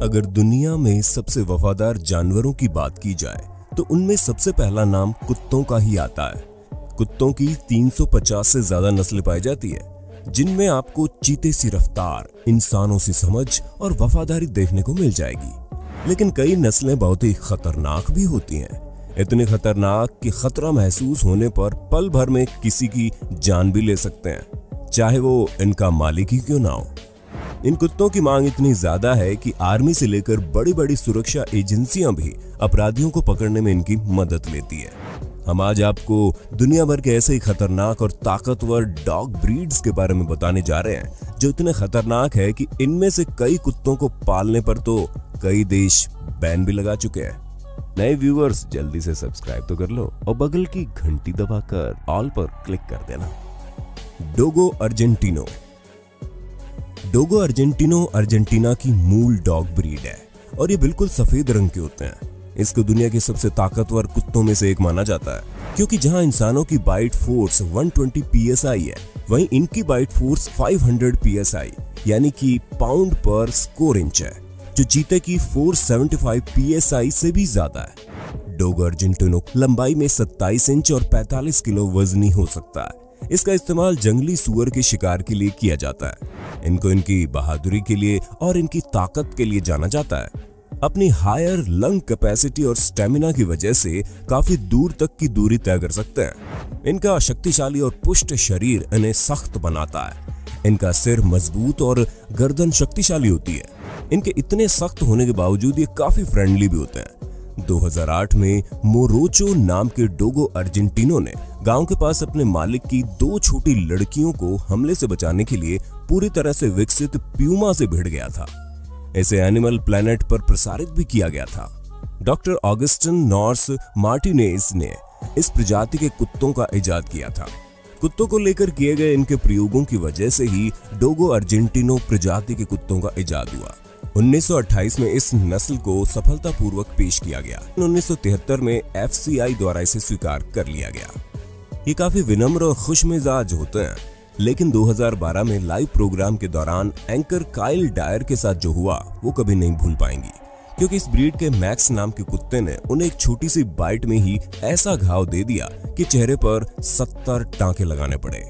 अगर दुनिया में सबसे वफादार जानवरों की बात की जाए तो उनमें सबसे पहला नाम कुत्तों का ही आता है। कुत्तों की 350 से ज्यादा नस्लें पाई जाती है, जिनमें आपको चीते सी रफ्तार, इंसानों सी समझ और वफादारी देखने को मिल जाएगी। लेकिन कई नस्लें बहुत ही खतरनाक भी होती हैं, इतनी खतरनाक कि खतरा महसूस होने पर पल भर में किसी की जान भी ले सकते हैं, चाहे वो इनका मालिक ही क्यों ना हो। इन कुत्तों की मांग इतनी ज्यादा है कि आर्मी से लेकर बड़ी बड़ी सुरक्षा एजेंसियां भी अपराधियों को पकड़ने में इनकी मदद लेती है। हम आज आपको दुनिया भर के ऐसे ही खतरनाक और ताकतवर डॉग ब्रीड्स के बारे में बताने जा रहे हैं, जो इतने खतरनाक है कि इनमें से कई कुत्तों को पालने पर तो कई देश बैन भी लगा चुके हैं। नए व्यूअर्स जल्दी से सब्सक्राइब तो कर लो और बगल की घंटी दबाकर ऑल पर क्लिक कर देना। डोगो अर्जेंटिनो। डोगो अर्जेंटिनो अर्जेंटीना की मूल डॉग ब्रीड है और ये बिल्कुल सफेद रंग के होते हैं। इसको दुनिया के सबसे ताकतवर कुत्तों में से एक माना जाता है, क्योंकि जहां इंसानों की बाइट फोर्स 120 psi है, वहीं इनकी बाइट फोर्स 500 psi यानी कि पाउंड पर स्क्वायर इंच है, जो चीते की 475 psi से भी ज्यादा है। डोगो अर्जेंटिनो लंबाई में 27 इंच और 45 किलो वजनी हो सकता है। इसका इस्तेमाल जंगली सुअर के शिकार के लिए किया जाता है। इनको इनकी बहादुरी के लिए और इनकी ताकत के लिए जाना जाता है। अपनी हायर लंग कैपेसिटी और स्टेमिना की वजह से काफी दूर तक की दूरी तय कर सकते हैं। इनका शक्तिशाली और पुष्ट शरीर इन्हें सख्त बनाता है। इनका सिर मजबूत और गर्दन शक्तिशाली होती है। इनके इतने सख्त होने के बावजूद ये काफी फ्रेंडली भी होते हैं। 2008 में मोरोचो नाम के डोगो अर्जेंटिनो ने गांव के पास अपने मालिक की 2 छोटी लड़कियों को हमले से बचाने के लिए पूरी तरह से विकसित प्यूमा से भिड़ गया था। इसे एनिमल प्लैनेट पर प्रसारित भी किया गया था। डॉक्टर ऑगस्टिन नॉर्स मार्टिनेज ने इस प्रजाति के कुत्तों का इजाद किया था। कुत्तों को लेकर किए गए इनके प्रयोगों की वजह से ही डोगो अर्जेंटिनो प्रजाति के कुत्तों का इजाद हुआ। 1928 में इस नस्ल को सफलतापूर्वक पेश किया गया। 1973 में FCI द्वारा इसे स्वीकार कर लिया गया। ये काफी विनम्र और खुशमिजाज होते हैं, लेकिन 2012 में लाइव प्रोग्राम के दौरान एंकर काइल डायर के साथ जो हुआ वो कभी नहीं भूल पाएंगी, क्योंकि इस ब्रीड के मैक्स नाम के कुत्ते ने उन्हें एक छोटी सी बाइट में ही ऐसा घाव दे दिया कि चेहरे पर 70 टांके लगाने पड़े।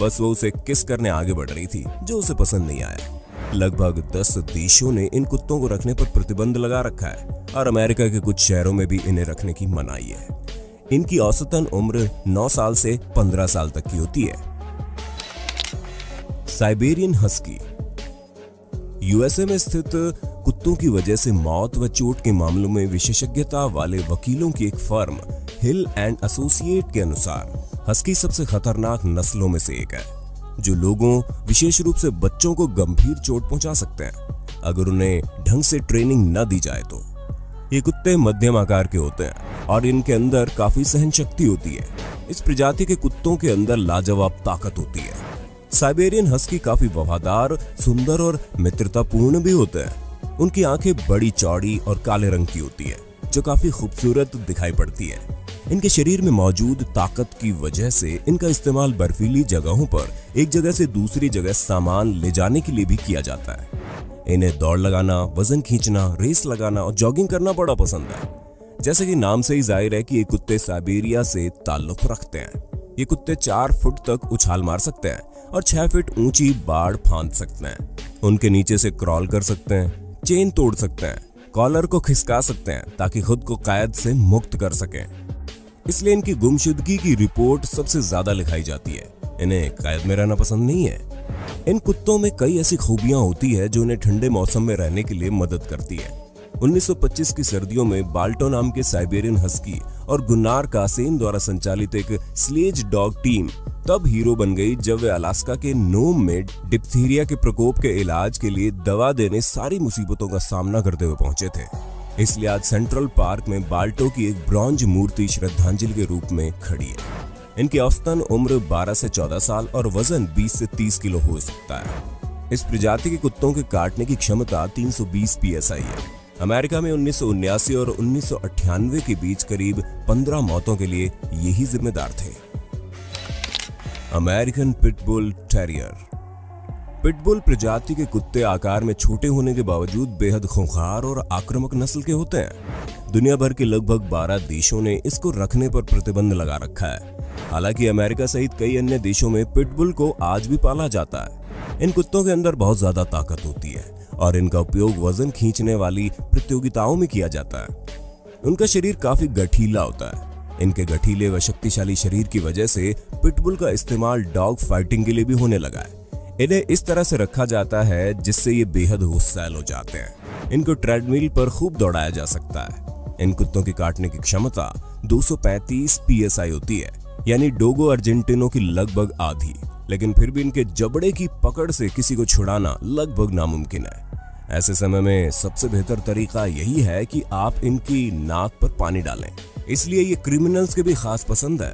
बस वो उसे किस करने आगे बढ़ रही थी, जो उसे पसंद नहीं आया। लगभग 10 देशों ने इन कुत्तों को रखने पर प्रतिबंध लगा रखा है और अमेरिका के कुछ शहरों में भी इन्हें रखने की मनाही है। इनकी औसतन उम्र 9 साल से 15 साल तक की होती है। Siberian husky. यूएसए में स्थित कुत्तों की वजह से मौत व चोट के मामलों में विशेषज्ञता वाले वकीलों की एक फर्म हिल एंड एसोसिएट के अनुसार हस्की सबसे खतरनाक नस्लों में से एक है, जो लोगों, विशेष रूप से बच्चों को गंभीर चोट पहुंचा सकते हैं अगर उन्हें ढंग से ट्रेनिंग न दी जाए तो। ये कुत्ते मध्यम आकार के होते हैं और इनके अंदर काफी सहन शक्ति होती है। इस प्रजाति के कुत्तों के अंदर लाजवाब ताकत होती है। साइबेरियन हस्की काफी वफादार, सुंदर और मित्रतापूर्ण भी होते हैं। उनकी आंखें बड़ी चौड़ी और काले रंग की होती है, जो काफी खूबसूरत दिखाई पड़ती है। इनके शरीर में मौजूद ताकत की वजह से इनका इस्तेमाल बर्फीली जगहों पर एक जगह से दूसरी जगह सामान ले जाने के लिए भी किया जाता है। इन्हें दौड़ लगाना, वजन खींचना, रेस लगाना और जॉगिंग करना बड़ा पसंद है। जैसे कि नाम से ही जाहिर है कि ये कुत्ते साइबेरिया से ताल्लुक रखते हैं। ये कुत्ते 4 फुट तक उछाल मार सकते हैं और 6 फीट ऊंची बाड़ फांद सकते हैं। उनके नीचे से क्रॉल कर सकते हैं, चेन तोड़ सकते हैं, कॉलर को खिसका सकते हैं ताकि खुद को कैद से मुक्त कर सकें। इसलिए इनकी गुमशुदगी की रिपोर्ट सबसे ज्यादा लिखाई जाती है। इन्हें कैद में रहना पसंद नहीं है। इन कुत्तों में कई ऐसी खूबियां होती है जो इन्हें ठंडे मौसम में रहने के लिए मदद करती है। 1925 की सर्दियों में बाल्टो नाम के साइबेरियन हस्की और गुन्नार कासेन द्वारा संचालित एक स्लेज डॉग टीम तब हीरो बन गई जब वे अलास्का के नोम में डिप्थीरिया के प्रकोप के इलाज के लिए दवा देने सारी मुसीबतों का सामना करते हुए पहुंचे थे। इसलिए आज सेंट्रल पार्क में बाल्टो की एक ब्रॉन्ज मूर्ति श्रद्धांजलि के रूप में खड़ी है। इनकी औसतन उम्र 12 से 14 साल और वजन 20 से 30 किलो हो सकता है। इस प्रजाति के कुत्तों के काटने की क्षमता 320 psi है। अमेरिका में 1979 और 1998 के बीच करीब 15 मौतों के लिए यही जिम्मेदार थे। American pitbull terrier. पिटबुल प्रजाति के कुत्ते आकार में छोटे होने के बावजूद बेहद खूंखार और आक्रामक नस्ल के होते हैं। दुनिया भर के लगभग 12 देशों ने इसको रखने पर प्रतिबंध लगा रखा है। हालांकि अमेरिका सहित कई अन्य देशों में पिटबुल को आज भी पाला जाता है। इन कुत्तों के अंदर बहुत ज्यादा ताकत होती है और इनका उपयोग वजन खींचने वाली प्रतियोगिताओं में किया जाता है। उनका शरीर काफी गठीला होता है। इनके गठीले व शक्तिशाली शरीर की वजह से पिटबुल का इस्तेमाल डॉग फाइटिंग के लिए भी होने लगा है। इन्हें इस तरह से रखा जाता है जिससे ये बेहद गुस्सैल हो जाते हैं। इनको ट्रेडमिल पर खूब दौड़ाया जा सकता है। इन कुत्तों की काटने की क्षमता 235 PSI होती है, यानी डोगो अर्जेंटिनो की लगभग आधी। लेकिन फिर भी इनके जबड़े की पकड़ से किसी को छुड़ाना लगभग नामुमकिन है। ऐसे समय में सबसे बेहतर तरीका यही है कि आप इनकी नाक पर पानी डालें। इसलिए ये क्रिमिनल्स के भी खास पसंद है।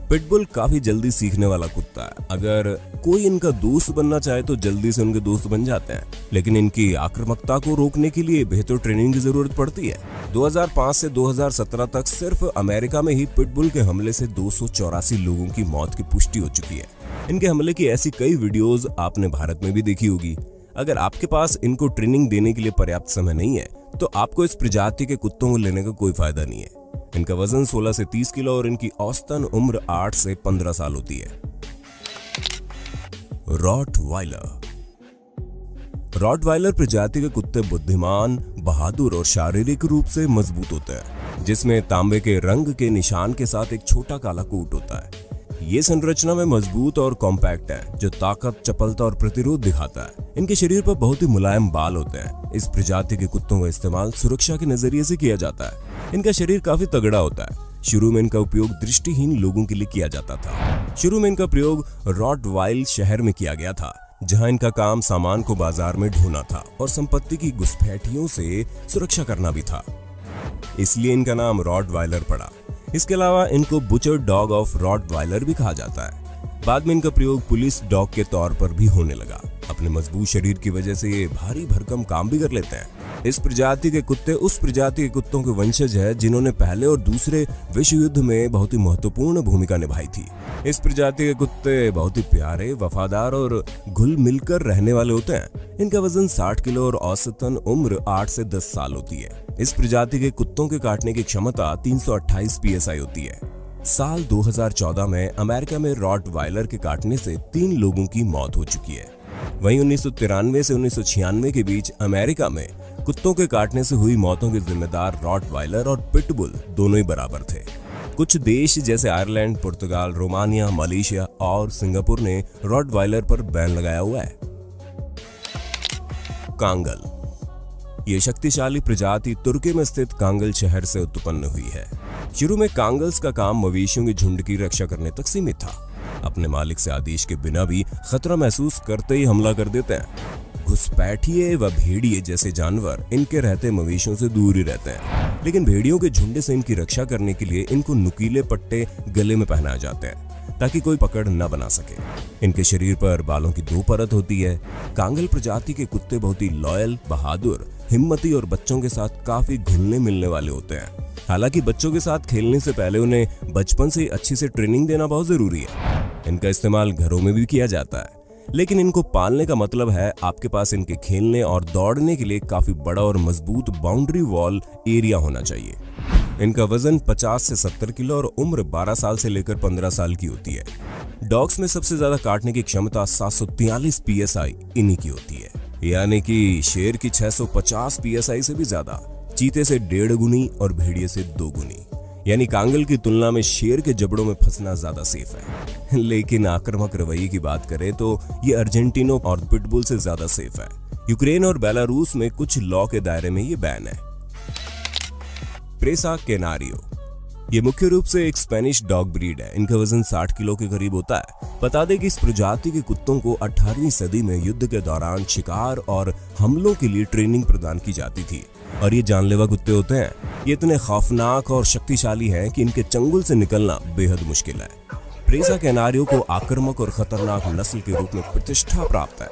पिटबुल काफी जल्दी सीखने वाला कुत्ता है। अगर कोई इनका दोस्त बनना चाहे तो जल्दी से उनके दोस्त बन जाते हैं, लेकिन इनकी आक्रामकता को रोकने के लिए बेहतर ट्रेनिंग की जरूरत पड़ती है। 2005 से 2017 तक सिर्फ अमेरिका में ही पिटबुल के हमले से 284 लोगों की मौत की पुष्टि हो चुकी है। इनके हमले की ऐसी कई वीडियोस आपने भारत में भी देखी होगी। अगर आपके पास इनको ट्रेनिंग देने के लिए पर्याप्त समय नहीं है तो आपको इस प्रजाति के कुत्तों को लेने का कोई फायदा नहीं है। इनका वजन 16 से 30 किलो और इनकी औसतन उम्र 8 से 15 साल होती है। रॉटवाइलर। रॉटवाइलर प्रजाति के कुत्ते बुद्धिमान, बहादुर और शारीरिक रूप से मजबूत होते हैं, जिसमें तांबे के रंग के निशान के साथ एक छोटा काला कोट होता है। ये संरचना में मजबूत और कॉम्पैक्ट है, जो ताकत, चपलता और प्रतिरोध दिखाता है। इनके शरीर पर बहुत ही मुलायम बाल होते हैं। इस प्रजाति के कुत्तों का इस्तेमाल सुरक्षा के नजरिए से किया जाता है। इनका शरीर काफी तगड़ा होता है। शुरू में इनका उपयोग दृष्टिहीन लोगों के लिए किया जाता था। शुरू में इनका प्रयोग रॉटवाइल शहर में किया गया था, जहां इनका काम सामान को बाजार में ढोना था और संपत्ति की घुसपैठियों से सुरक्षा करना भी था। इसलिए इनका नाम रॉटवाइलर पड़ा। इसके अलावा इनको बुचर डॉग ऑफ रॉटवाइलर भी कहा जाता है। बाद में इनका प्रयोग पुलिस डॉग के तौर पर भी होने लगा। अपने मजबूत शरीर की वजह से ये भारी भरकम काम भी कर लेते हैं। इस प्रजाति के कुत्ते उस प्रजाति के कुत्तों के वंशज है जिन्होंने पहले और दूसरे विश्व युद्ध में बहुत ही महत्वपूर्ण भूमिका निभाई थी। इस प्रजाति के कुत्ते बहुत ही प्यारे, वफादार और घुल मिलकर रहने वाले होते हैं। इनका वजन 60 किलो और औसतन उम्र 8 से 10 साल होती है। इस प्रजाति के कुत्तों के काटने की क्षमता 328 PSI होती है। साल 2014 में अमेरिका में रॉटवाइलर के काटने से 3 लोगों की मौत हो चुकी है। वहीं 1993 से 1996 के बीच अमेरिका में कुत्तों के काटने से हुई मौतों के जिम्मेदार रॉटवाइलर और पिटबुल दोनों ही बराबर थे। कुछ देश जैसे आयरलैंड, पुर्तगाल, रोमानिया, मलेशिया और सिंगापुर ने रॉटवाइलर पर बैन लगाया हुआ है। कांगल। ये शक्तिशाली प्रजाति तुर्की में स्थित कांगल शहर से उत्पन्न हुई है। शुरू में कांगल्स का काम मवेशियों के झुंड की रक्षा करने तक सीमित था। अपने मालिक से आदेश के बिना भी खतरा महसूस करते ही हमला कर देते हैं। घुसपैठिए व भेड़िए जैसे जानवर इनके रहते मवेशियों से दूर ही रहते हैं, लेकिन भेड़ियों के झुंड से इनकी रक्षा करने के लिए इनको नुकीले पट्टे गले में पहनाए जाते हैं ताकि कोई पकड़ न बना सके। इनके शरीर पर बालों की 2 परत होती है। कांगल प्रजाति के कुत्ते बहुत ही लॉयल, बहादुर, हिम्मती और बच्चों के साथ काफी घुलने मिलने वाले होते हैं। हालांकि बच्चों के साथ खेलने से पहले उन्हें बचपन से अच्छी से ट्रेनिंग देना बहुत जरूरी है। इनका इस्तेमाल घरों में भी किया जाता है, लेकिन इनको पालने का मतलब है आपके पास इनके खेलने और दौड़ने के लिए काफी बड़ा और मजबूत बाउंड्री वॉल एरिया होना चाहिए। इनका वजन 50 से 70 किलो और उम्र 12 साल से लेकर 15 साल की होती है। डॉग्स में सबसे ज्यादा काटने की क्षमता 743 PSI इन्हीं की होती है, यानी कि शेर की 650 PSI से भी ज्यादा, चीते से 1.5 गुनी और भेड़िए से 2 गुनी। यानी कांगल की तुलना में शेर के जबड़ों में फंसना ज्यादा सेफ है। लेकिन आक्रामक रवैये की बात करें तो ये अर्जेंटिनो और पिटबुल से ज्यादा सेफ है। यूक्रेन और बेलारूस में कुछ लॉ के दायरे में ये बैन है। प्रेसा कैनारियो। ये मुख्य रूप से एक स्पेनिश डॉग ब्रीड है। इनका वजन 60 किलो के करीब होता है। बता दें कि इस प्रजाति के कुत्तों को 18वीं सदी में युद्ध के दौरान शिकार और हमलों के लिए ट्रेनिंग प्रदान की जाती थी और ये जानलेवा कुत्ते होते हैं। ये इतने खौफनाक और शक्तिशाली हैं कि इनके चंगुल से निकलना बेहद मुश्किल है। प्रेसा कैनारियो को आक्रामक और खतरनाक नस्ल के रूप में प्रतिष्ठा प्राप्त है।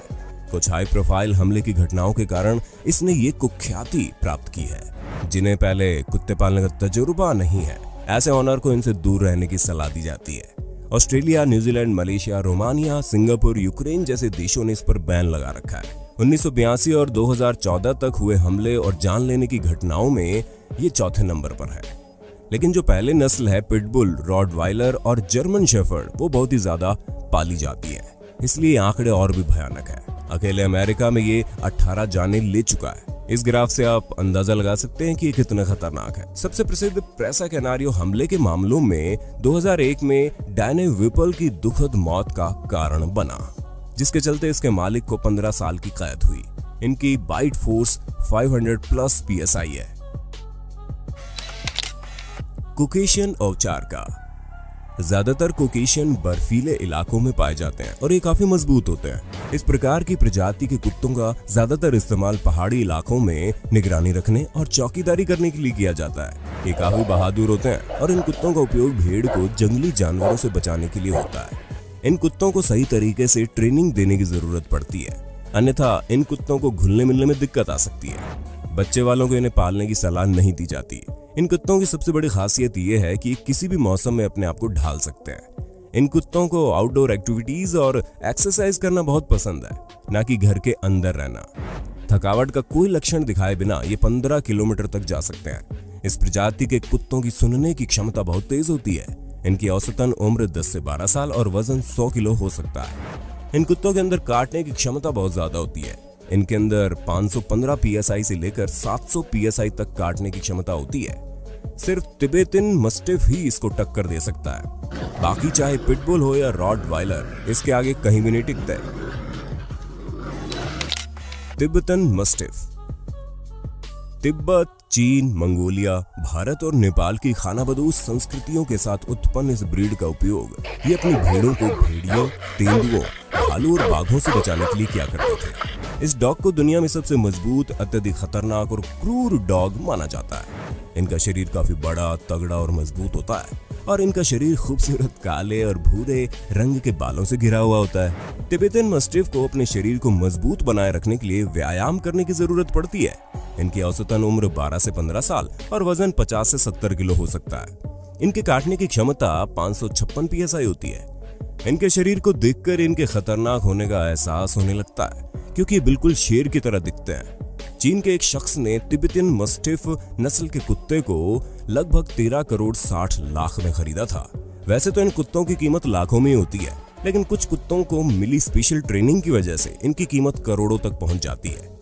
कुछ हाई प्रोफाइल हमले की घटनाओं के कारण इसने ये कुख्याति प्राप्त की है। जिन्हें पहले कुत्ते पालने का तजुर्बा नहीं है, ऐसे ऑनर को इनसे दूर रहने की सलाह दी जाती है Australia, New Zealand, Malaysia, Romania, Singapore, Ukraine जैसे देशों ने इस पर बैन लगा रखा है। 1982 और 2014 तक हुए हमले और जान लेने की घटनाओं में ये चौथे नंबर पर है। लेकिन जो पहले नस्ल है पिटबुल, रॉटवाइलर और जर्मन शेफर्ड, वो बहुत ही ज्यादा पाली जाती है, इसलिए आंकड़े और भी भयानक है। अकेले अमेरिका में ये 18 जानें ले चुका है। इस ग्राफ से आप अंदाजा लगा सकते हैं कि ये कितना खतरनाक है। सबसे प्रसिद्ध प्रेसा कैनारियो हमले के मामलों में 2001 में डैने विपल की दुखद मौत का कारण बना, जिसके चलते इसके मालिक को 15 साल की कैद हुई। इनकी बाइट फोर्स 500+ PSI है। कोकेशियन औचार का ज्यादातर कोकेशियन बर्फीले इलाकों में पाए जाते हैं और ये काफी मजबूत होते हैं। इस प्रकार की प्रजाति के कुत्तों का ज्यादातर इस्तेमाल पहाड़ी इलाकों में निगरानी रखने और चौकीदारी करने के लिए किया जाता है। ये काफी बहादुर होते हैं और इन कुत्तों का उपयोग भेड़ को जंगली जानवरों से बचाने के लिए होता है। इन कुत्तों को सही तरीके से ट्रेनिंग देने की जरूरत पड़ती है, अन्यथा इन कुत्तों को घुलने मिलने में दिक्कत आ सकती है। बच्चे वालों को इन्हें पालने की सलाह नहीं दी जाती। इन कुत्तों की सबसे बड़ी खासियत ये है कि किसी भी मौसम में अपने आप को ढाल सकते हैं। इन कुत्तों को आउटडोर एक्टिविटीज और एक्सरसाइज करना बहुत पसंद है, ना कि घर के अंदर रहना। थकावट का कोई लक्षण दिखाए बिना ये 15 किलोमीटर तक जा सकते हैं। इस प्रजाति के कुत्तों की सुनने की क्षमता बहुत तेज होती है। इनकी औसतन उम्र 10 से 12 साल और वजन 100 किलो हो सकता है। इन कुत्तों के अंदर काटने की क्षमता बहुत ज्यादा होती है। इनके अंदर 515 PSI से लेकर 700 PSI तक काटने की क्षमता होती है। सिर्फ तिबेतन मस्टिफ ही इसको टक्कर दे सकता है। बाकी चाहे पिटबुल हो या रॉटवाइलर, इसके आगे कहीं भी नहीं टिकता है। तिब्बतन मस्टिफ तिब्बत, चीन, मंगोलिया, भारत और नेपाल की खानाबदोश संस्कृतियों के साथ उत्पन्न इस ब्रीड का उपयोग ये अपनी भेड़ों को भेड़ियों, तेंदुओं, भालू और बाघों से बचाने के लिए किया करते थे। इस डॉग को दुनिया में सबसे मजबूत, अत्यधिक खतरनाक और क्रूर डॉग माना जाता है। इनका शरीर काफी बड़ा, तगड़ा और मजबूत होता है और इनका शरीर खूबसूरत काले और भूरे रंग के बालों से घिरा हुआ होता है। तिब्बतन मस्टिफ को अपने शरीर को मजबूत बनाए रखने के लिए व्यायाम करने की जरूरत पड़ती है। इनकी औसतन उम्र 12 से 15 साल और वजन 50 से 70 किलो हो सकता है। इनके काटने की क्षमता 556 PSI होती है। इनके शरीर को देखकर इनके खतरनाक होने का एहसास होने लगता है, क्योंकि ये बिल्कुल शेर की तरह दिखते हैं। चीन के एक शख्स ने तिब्बतन मस्टिफ नस्ल के कुत्ते को लगभग 13 करोड़ 60 लाख में खरीदा था। वैसे तो इन कुत्तों की कीमत लाखों में होती है, लेकिन कुछ कुत्तों को मिली स्पेशल ट्रेनिंग की वजह से इनकी कीमत करोड़ों तक पहुंच जाती है।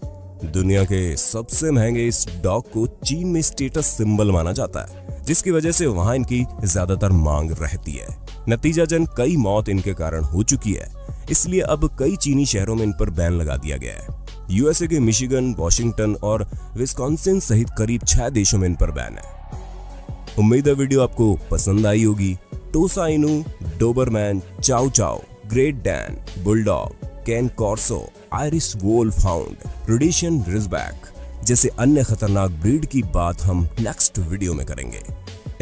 दुनिया के सबसे महंगे इस डॉग को चीन में स्टेटस सिंबल माना जाता है, जिसकी वजह से वहां इनकी ज्यादातर मांग रहती है। नतीजतन कई मौत इनके कारण हो चुकी है, इसलिए अब कई चीनी शहरों में इन पर बैन लगा दिया गया है। USA के मिशिगन, वॉशिंगटन और विस्कॉन्सिन सहित करीब 6 देशों में इन पर बैन है। उम्मीद है वीडियो आपको पसंद आई होगी। Tosa Inu, Doberman, chow chow, Great Dane, bulldog, Cane Corso, Irish wolfhound, Rhodesian ridgeback जैसे अन्य खतरनाक ब्रीड की बात हम नेक्स्ट वीडियो में करेंगे।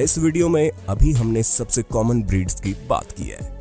इस वीडियो में अभी हमने सबसे कॉमन ब्रीड्स की बात की है।